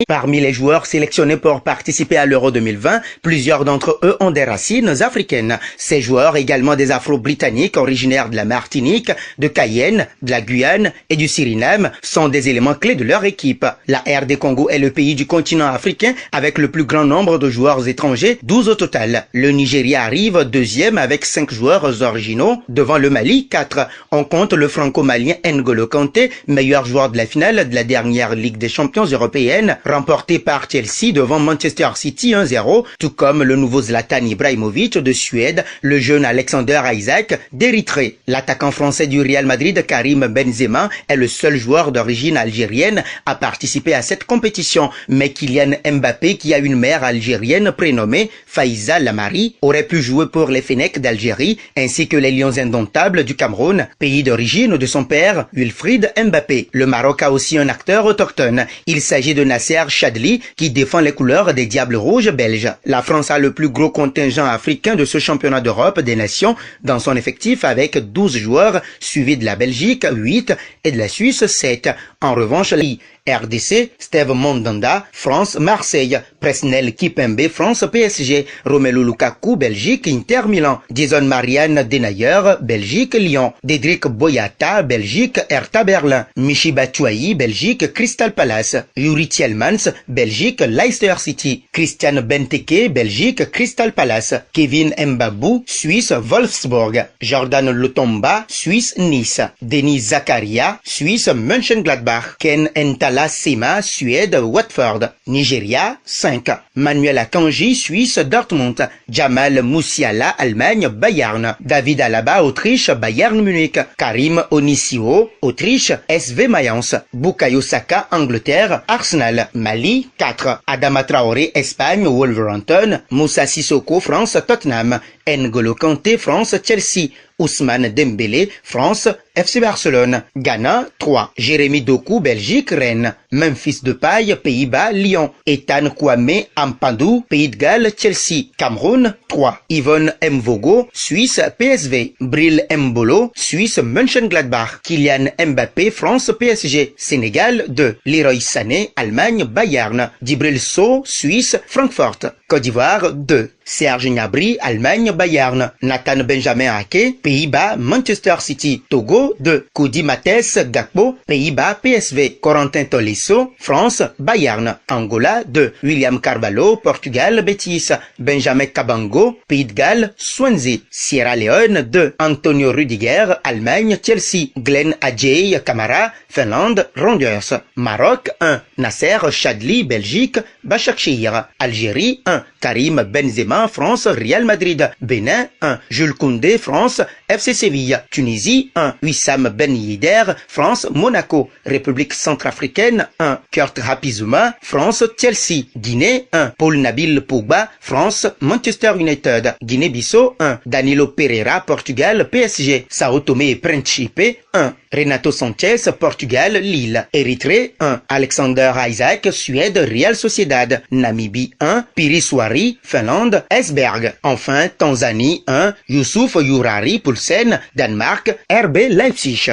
Parmi les joueurs sélectionnés pour participer à l'Euro 2020, plusieurs d'entre eux ont des racines africaines. Ces joueurs, également des Afro-Britanniques originaires de la Martinique, de Cayenne, de la Guyane et du Suriname, sont des éléments clés de leur équipe. La RD Congo est le pays du continent africain avec le plus grand nombre de joueurs étrangers, 12 au total. Le Nigeria arrive deuxième avec 5 joueurs originaux, devant le Mali, 4. On compte le franco-malien N'Golo Kanté, meilleur joueur de la finale de la dernière Ligue des champions européenne, remporté par Chelsea devant Manchester City 1-0, tout comme le nouveau Zlatan Ibrahimovic de Suède, le jeune Alexander Isaac d'Érythrée. L'attaquant français du Real Madrid, Karim Benzema, est le seul joueur d'origine algérienne à participer à cette compétition, mais Kylian Mbappé, qui a une mère algérienne prénommée Faiza Lamari, aurait pu jouer pour les Fennecs d'Algérie, ainsi que les Lions indomptables du Cameroun, pays d'origine de son père, Wilfried Mbappé. Le Maroc a aussi un acteur autochtone. Il s'agit de Nasser Chadli, qui défend les couleurs des Diables Rouges belges. La France a le plus gros contingent africain de ce championnat d'Europe des nations dans son effectif avec 12 joueurs, suivi de la Belgique 8 et de la Suisse 7. En revanche, la RDC, Steve Mandanda, France, Marseille, Presnel Kipembe, France, PSG, Romelu Lukaku, Belgique, Inter Milan, Jason Marianne Denayer, Belgique, Lyon, Dedrick Boyata, Belgique, Hertha Berlin, Michy Batshuayi, Belgique, Crystal Palace, Yuri Tielemans, Belgique, Leicester City, Christian Benteke, Belgique, Crystal Palace, Kevin Mbabou, Suisse, Wolfsburg, Jordan Lotomba, Suisse, Nice, Denis Zakaria, Suisse, Mönchengladbach, Ken Ntala Sema, Suède, Watford, Nigeria, 5. Manuel Akanji, Suisse, Dortmund, Jamal Musiala, Allemagne, Bayern, David Alaba, Autriche, Bayern Munich, Karim Onisio, Autriche, SV Mayence, Bukayo Saka, Angleterre, Arsenal, Mali, 4. Adama Traoré, Espagne, Wolverhampton, Moussa Sissoko, France, Tottenham, N'Golo Kanté, France, Chelsea, Ousmane Dembélé, France, FC Barcelone, Ghana, 3. Jérémy Doku, Belgique, Rennes, Memphis Depay, Pays-Bas, Lyon, Ethan Kwame Ampadu, Pays de Galles, Chelsea, Cameroun, 3. Yvonne Mvogo, Suisse, PSV, Bril Mbolo, Suisse, Mönchengladbach, Kylian Mbappé, France, PSG, Sénégal, 2. Leroy Sané, Allemagne, Bayern, Djibril Sow, Suisse, Francfort, Côte d'Ivoire, 2. Serge Gnabry, Allemagne, Bayern, Nathan Benjamin Ake, Pays-Bas, Manchester City, Togo, 2. Koudi Mathès Gakpo, Pays-Bas, PSV, Corentin Tolisso, France, Bayern, Angola, 2. William Carvalho, Portugal, Betis, Benjamin Kabango, Pays de Galles, Swansea, Sierra Leone, 2. Antonio Rudiger, Allemagne, Chelsea, Glenn Adjei Kamara, Finlande, Rangers, Maroc, 1. Nasser Chadli, Belgique, Başakşehir, Algérie, 1. Karim Benzema, France, Real Madrid, Bénin, 1. Jules Koundé, France, FC Séville, Tunisie, 1. Wissam Ben Yedder, France, Monaco, République centrafricaine, 1. Kurt Hapizuma, France, Chelsea, Guinée, 1. Paul Nabil Pogba, France, Manchester United, Guinée-Bissau, 1. Danilo Pereira, Portugal, PSG, Sao Tomé et Principe, 1. Renato Sanchez, Portugal, Lille, Érythrée, 1. Alexander Isaac, Suède, Real Sociedad, Namibie, 1. Piri Suari, Finlande, Esberg. Enfin, Tanzanie, 1. Youssouf Yourari, Poulsen, Danemark, RB Leipzig.